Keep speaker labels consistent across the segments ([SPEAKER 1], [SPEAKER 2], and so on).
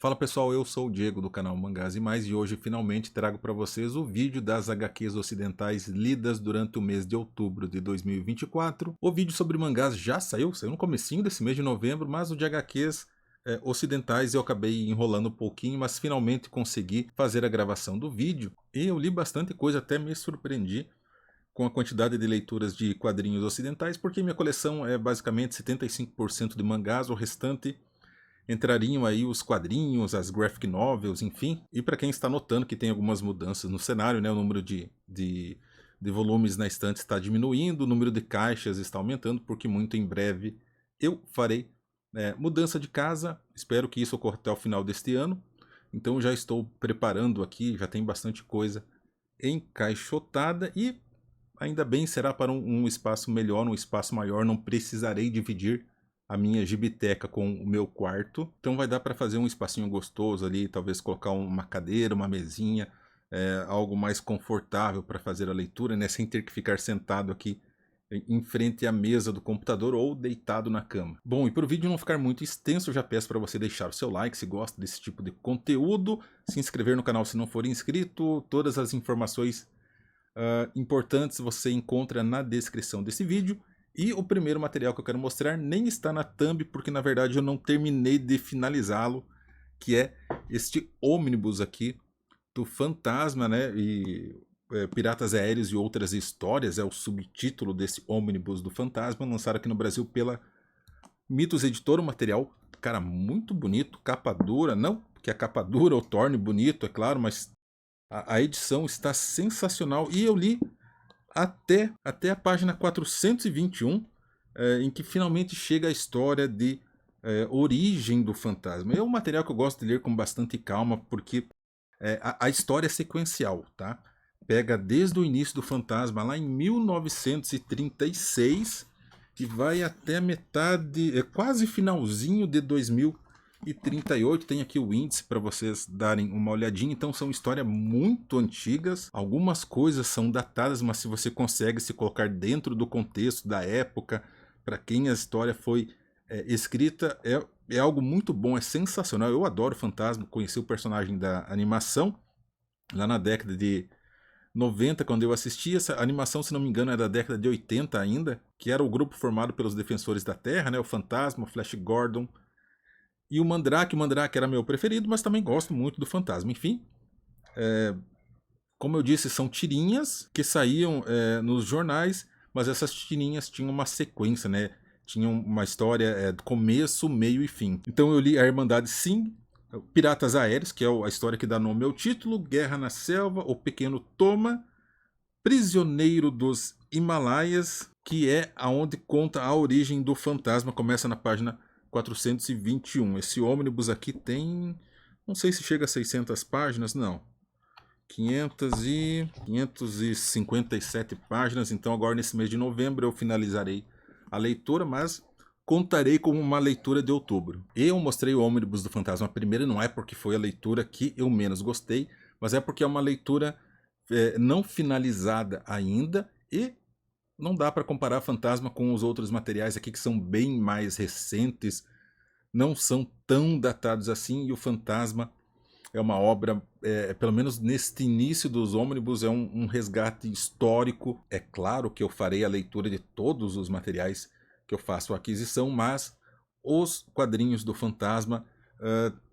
[SPEAKER 1] Fala pessoal, eu sou o Diego do canal Mangás e Mais e hoje finalmente trago para vocês o vídeo das HQs ocidentais lidas durante o mês de outubro de 2024. O vídeo sobre mangás já saiu no comecinho desse mês de novembro, mas o de HQs ocidentais eu acabei enrolando um pouquinho, mas finalmente consegui fazer a gravação do vídeo. E eu li bastante coisa, até me surpreendi com a quantidade de leituras de quadrinhos ocidentais, porque minha coleção é basicamente 75% de mangás, o restante entrariam aí os quadrinhos, as graphic novels, enfim. E para quem está notando que tem algumas mudanças no cenário, né, o número de volumes na estante está diminuindo, o número de caixas está aumentando, porque muito em breve eu farei mudança de casa. Espero que isso ocorra até o final deste ano. Então já estou preparando aqui, já tem bastante coisa encaixotada e ainda bem será para um espaço melhor, um espaço maior, não precisarei dividir a minha gibiteca com o meu quarto. Então vai dar para fazer um espacinho gostoso ali, talvez colocar uma cadeira, uma mesinha, algo mais confortável para fazer a leitura, né, sem ter que ficar sentado aqui em frente à mesa do computador ou deitado na cama. Bom, e para o vídeo não ficar muito extenso, eu já peço para você deixar o seu like se gosta desse tipo de conteúdo, se inscrever no canal se não for inscrito, todas as informações importantes você encontra na descrição desse vídeo. E o primeiro material que eu quero mostrar nem está na thumb, porque na verdade eu não terminei de finalizá-lo, que é este ônibus aqui do Fantasma, né? E Piratas Aéreos e Outras Histórias é o subtítulo desse ônibus do Fantasma, lançado aqui no Brasil pela Mitos Editora, um material, cara, muito bonito, capa dura, não que a capa dura o torne bonito, é claro, mas a edição está sensacional e eu li até a página 421, em que finalmente chega a história de origem do fantasma. É um material que eu gosto de ler com bastante calma, porque a história é sequencial, tá? Pega desde o início do fantasma, lá em 1936, e vai até a metade, quase finalzinho de 2038. Tem aqui o índice para vocês darem uma olhadinha. Então são histórias muito antigas, algumas coisas são datadas, mas se você consegue se colocar dentro do contexto da época, para quem a história foi escrita, é algo muito bom, é sensacional. Eu adoro Fantasma, conheci o personagem da animação lá na década de 90, quando eu assisti. Essa animação, se não me engano, é da década de 80 ainda, que era o grupo formado pelos Defensores da Terra, né? O Fantasma, o Flash Gordon e o Mandrake. O Mandrake era meu preferido, mas também gosto muito do Fantasma. Enfim, como eu disse, são tirinhas que saíam nos jornais, mas essas tirinhas tinham uma sequência, né? Tinham uma história do começo, meio e fim. Então eu li A Irmandade Sim, Piratas Aéreos, que é a história que dá nome ao título, Guerra na Selva, O Pequeno Toma, Prisioneiro dos Himalaias, que é aonde conta a origem do fantasma, começa na página 421. Esse ônibus aqui tem, não sei se chega a 600 páginas, não. 557 páginas, então agora nesse mês de novembro eu finalizarei a leitura, mas contarei como uma leitura de outubro. Eu mostrei o Ônibus do Fantasma primeiro, não é porque foi a leitura que eu menos gostei, mas é porque é uma leitura não finalizada ainda e não dá para comparar Fantasma com os outros materiais aqui que são bem mais recentes, não são tão datados assim, e o Fantasma é uma obra, pelo menos neste início dos ônibus, é um resgate histórico. É claro que eu farei a leitura de todos os materiais que eu faço a aquisição, mas os quadrinhos do Fantasma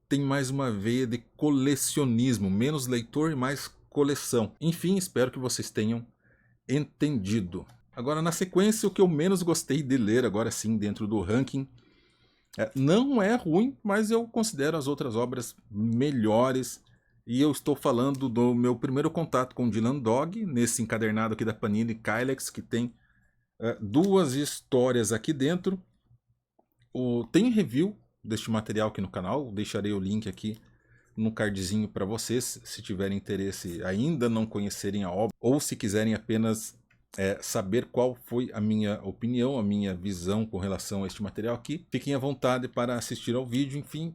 [SPEAKER 1] tem mais uma veia de colecionismo, menos leitor e mais coleção. Enfim, espero que vocês tenham entendido. Agora, na sequência, o que eu menos gostei de ler, agora sim, dentro do ranking, não é ruim, mas eu considero as outras obras melhores. E eu estou falando do meu primeiro contato com Dylan Dog, nesse encadernado aqui da Panini Kylex, que tem duas histórias aqui dentro. Tem review deste material aqui no canal, deixarei o link aqui no cardzinho para vocês, se tiverem interesse, ainda não conhecerem a obra, ou se quiserem apenas saber qual foi a minha opinião, a minha visão com relação a este material aqui. Fiquem à vontade para assistir ao vídeo. Enfim,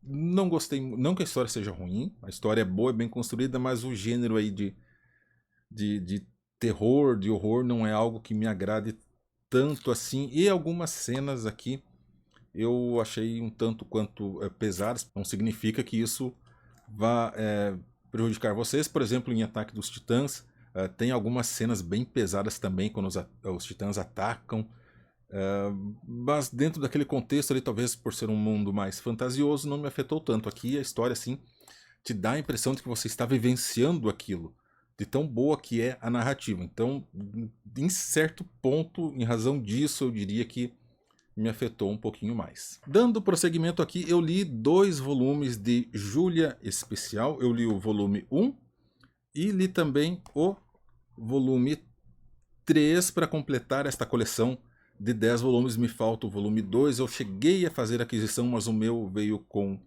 [SPEAKER 1] não gostei, não que a história seja ruim, a história é boa, é bem construída, mas o gênero aí de terror, de horror, não é algo que me agrade tanto assim. E algumas cenas aqui eu achei um tanto quanto pesadas. Não significa que isso vá prejudicar vocês. Por exemplo, em Ataque dos Titãs, tem algumas cenas bem pesadas também quando os titãs atacam. Mas dentro daquele contexto ali, talvez por ser um mundo mais fantasioso, não me afetou tanto. Aqui a história, assim, te dá a impressão de que você está vivenciando aquilo, de tão boa que é a narrativa. Então, em certo ponto, em razão disso, eu diria que me afetou um pouquinho mais. Dando prosseguimento aqui, eu li 2 volumes de Júlia Especial. Eu li o volume 1 e li também o volume 3 para completar esta coleção de 10 volumes. Me falta o volume 2. Eu cheguei a fazer a aquisição, mas o meu veio com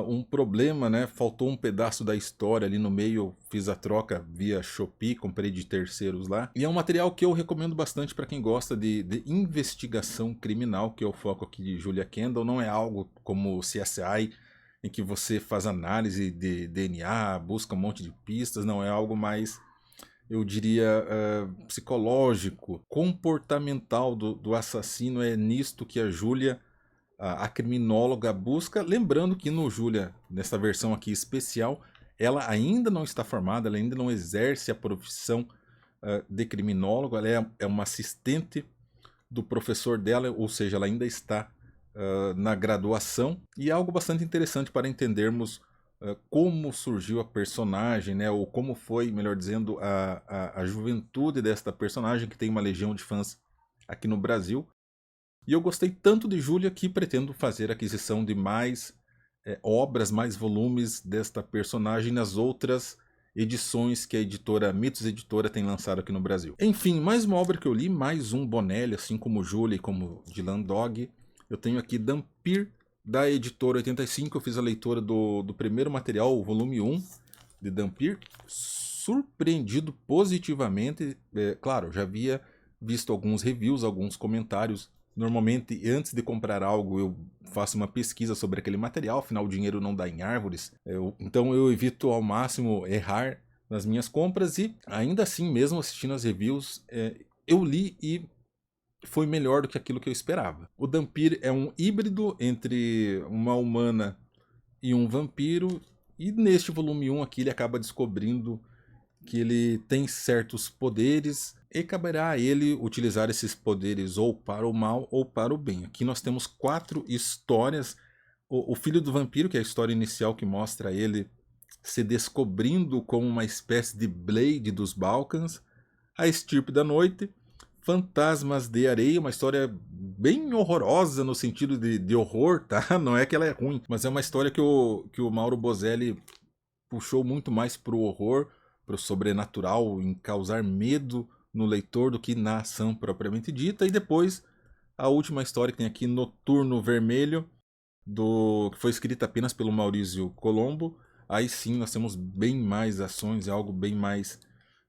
[SPEAKER 1] um problema, né? Faltou um pedaço da história ali no meio. Eu fiz a troca via Shopee, comprei de terceiros lá. E é um material que eu recomendo bastante para quem gosta de investigação criminal, que é o foco aqui de Julia Kendall. Não é algo como o CSI, em que você faz análise de DNA, busca um monte de pistas. Não, é algo mais, eu diria, psicológico, comportamental do assassino. É nisto que a Julia, a criminóloga, busca. Lembrando que no Júlia, nessa versão aqui especial, ela ainda não está formada, ela ainda não exerce a profissão de criminólogo. Ela é uma assistente do professor dela, ou seja, ela ainda está na graduação. E é algo bastante interessante para entendermos como surgiu a personagem, né? Ou como foi, melhor dizendo, a juventude desta personagem, que tem uma legião de fãs aqui no Brasil. E eu gostei tanto de Júlia que pretendo fazer aquisição de mais obras, mais volumes desta personagem nas outras edições que a editora Mitos Editora tem lançado aqui no Brasil. Enfim, mais uma obra que eu li, mais um Bonelli, assim como Júlia e como Dylan Dog. Eu tenho aqui Dhampir, da editora 85. Eu fiz a leitura do primeiro material, o volume 1 de Dhampir. Surpreendido positivamente. Claro, já havia visto alguns reviews, alguns comentários. Normalmente, antes de comprar algo, eu faço uma pesquisa sobre aquele material, afinal o dinheiro não dá em árvores. Então eu evito ao máximo errar nas minhas compras e, ainda assim, mesmo assistindo as reviews, eu li e foi melhor do que aquilo que eu esperava. O Dhampir é um híbrido entre uma humana e um vampiro, e neste volume 1 aqui ele acaba descobrindo que ele tem certos poderes e caberá a ele utilizar esses poderes ou para o mal ou para o bem. Aqui nós temos 4 histórias. O Filho do Vampiro, que é a história inicial que mostra ele se descobrindo como uma espécie de Blade dos Balcãs. A Estirpe da Noite, Fantasmas de Areia, uma história bem horrorosa no sentido de horror, tá? Não é que ela é ruim, mas é uma história que o Mauro Bozelli puxou muito mais para o horror, para o sobrenatural, em causar medo no leitor do que na ação propriamente dita. E depois a última história que tem aqui, Noturno Vermelho, que foi escrita apenas pelo Maurício Colombo. Aí sim nós temos bem mais ações, é algo bem mais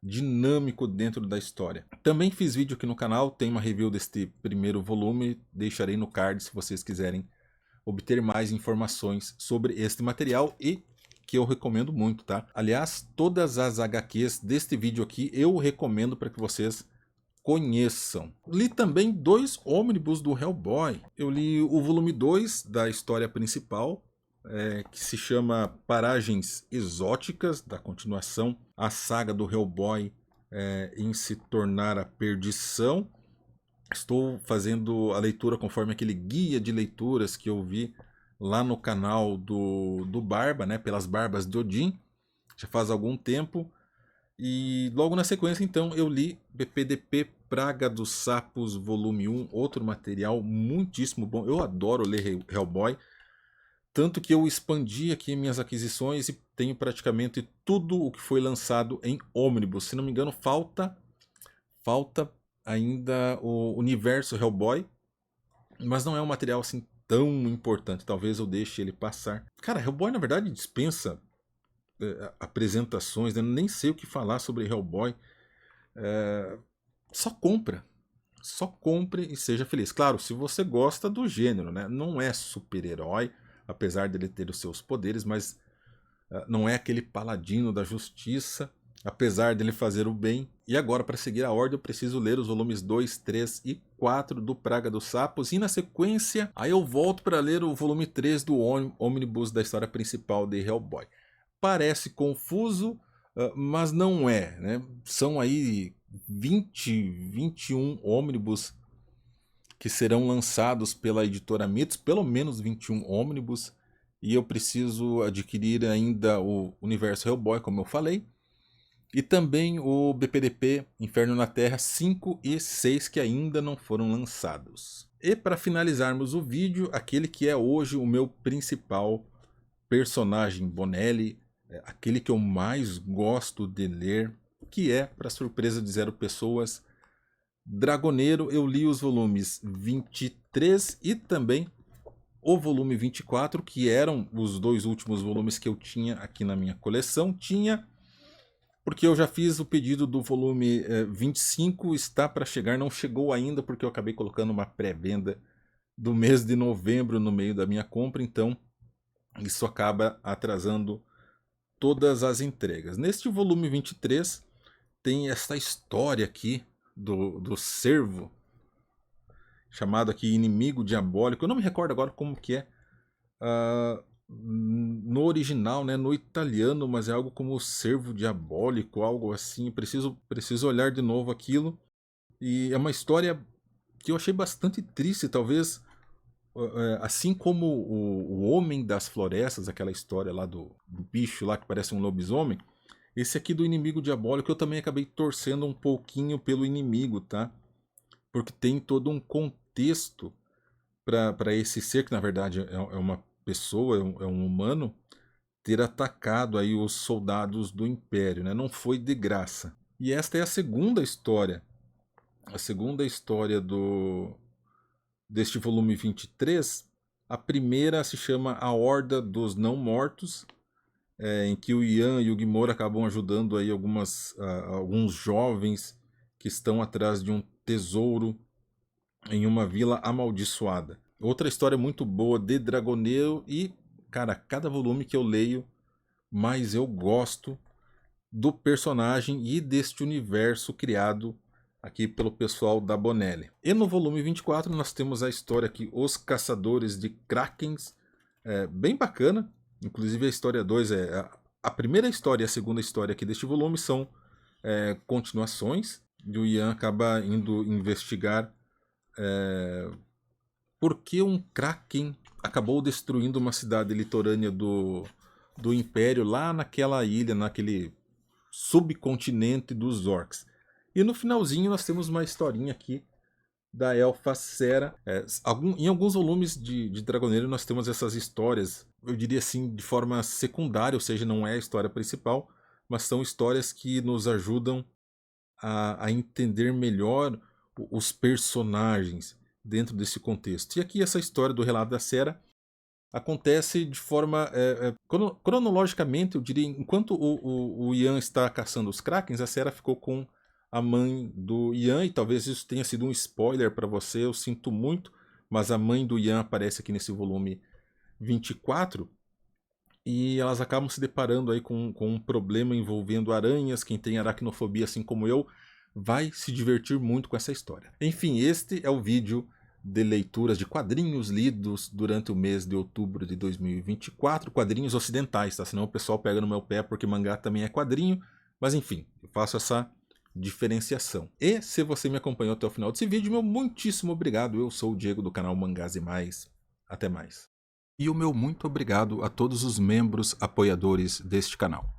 [SPEAKER 1] dinâmico dentro da história. Também fiz vídeo aqui no canal, tem uma review deste primeiro volume, deixarei no card se vocês quiserem obter mais informações sobre este material, e que eu recomendo muito, tá? Aliás, todas as HQs deste vídeo aqui eu recomendo para que vocês conheçam. Li também 2 ônibus do Hellboy. Eu li o volume 2 da história principal, que se chama Paragens Exóticas, da continuação, a saga do Hellboy em se tornar a perdição. Estou fazendo a leitura conforme aquele guia de leituras que eu vi lá no canal do Barba, né, pelas Barbas de Odin, já faz algum tempo. E logo na sequência, então, eu li BPDP Praga dos Sapos, volume 1, outro material muitíssimo bom. Eu adoro ler Hellboy, tanto que eu expandi aqui minhas aquisições e tenho praticamente tudo o que foi lançado em ônibus. Se não me engano, falta ainda o universo Hellboy, mas não é um material assim tão importante. Talvez eu deixe ele passar. Cara, Hellboy na verdade dispensa apresentações, né? Nem sei o que falar sobre Hellboy. Só compra. Só compre e seja feliz. Claro, se você gosta do gênero, né? Não é super-herói, apesar dele ter os seus poderes, mas não é aquele paladino da justiça. apesar dele fazer o bem. E agora, para seguir a ordem, eu preciso ler os volumes 2, 3 e 4 do Praga dos Sapos. E na sequência, aí eu volto para ler o volume 3 do ônibus da história principal de Hellboy. Parece confuso, mas não é, né? São aí 21 ônibus que serão lançados pela editora Mitos, pelo menos 21 ônibus. E eu preciso adquirir ainda o universo Hellboy, como eu falei. E também o BPDP Inferno na Terra 5 e 6 que ainda não foram lançados. E para finalizarmos o vídeo, aquele que é hoje o meu principal personagem Bonelli, aquele que eu mais gosto de ler, que é, para surpresa de zero pessoas, Dragoneiro. Eu li os volumes 23 e também o volume 24, que eram os dois últimos volumes que eu tinha aqui na minha coleção. Porque eu já fiz o pedido do volume 25, está para chegar, não chegou ainda porque eu acabei colocando uma pré-venda do mês de novembro no meio da minha compra, então isso acaba atrasando todas as entregas. Neste volume 23 tem essa história aqui do servo, chamado aqui Inimigo Diabólico. Eu não me recordo agora como que é no original, né, no italiano, mas é algo como Servo Diabólico, algo assim. Preciso olhar de novo aquilo. E é uma história que eu achei bastante triste, talvez assim como o Homem das Florestas, aquela história lá do bicho lá que parece um lobisomem. Esse aqui do Inimigo Diabólico eu também acabei torcendo um pouquinho pelo inimigo, tá? Porque tem todo um contexto para esse ser, que na verdade é uma pessoa, é um humano, ter atacado aí os soldados do Império, né? Não foi de graça. E esta é a segunda história. A segunda história deste volume 23. A primeira se chama A Horda dos Não Mortos, em que o Ian e o Guimora acabam ajudando aí alguns jovens que estão atrás de um tesouro em uma vila amaldiçoada. Outra história muito boa de Dragoneiro e, cara, cada volume que eu leio, mais eu gosto do personagem e deste universo criado aqui pelo pessoal da Bonelli. E no volume 24 nós temos a história aqui, Os Caçadores de Krakens, bem bacana. Inclusive a história 2 a primeira história e a segunda história aqui deste volume são continuações. E o Ian acaba indo investigar por que um Kraken acabou destruindo uma cidade litorânea do Império, lá naquela ilha, naquele subcontinente dos orcs. E no finalzinho nós temos uma historinha aqui da Elfa Sera. Em alguns volumes de Dragoneiro nós temos essas histórias, eu diria assim, de forma secundária, ou seja, não é a história principal, mas são histórias que nos ajudam a entender melhor os personagens dentro desse contexto. E aqui essa história do relato da Sera acontece de forma cronologicamente, eu diria, enquanto o Ian está caçando os Krakens, a Sera ficou com a mãe do Ian, e talvez isso tenha sido um spoiler para você, eu sinto muito, mas a mãe do Ian aparece aqui nesse volume 24, e elas acabam se deparando aí com um problema envolvendo aranhas. Quem tem aracnofobia assim como eu vai se divertir muito com essa história. Enfim, este é o vídeo de leituras de quadrinhos lidos durante o mês de outubro de 2024, quadrinhos ocidentais, tá? Senão o pessoal pega no meu pé porque mangá também é quadrinho, mas enfim, eu faço essa diferenciação. E se você me acompanhou até o final desse vídeo, meu muitíssimo obrigado. Eu sou o Diego do canal Mangás e Mais. Até mais. E o meu muito obrigado a todos os membros apoiadores deste canal.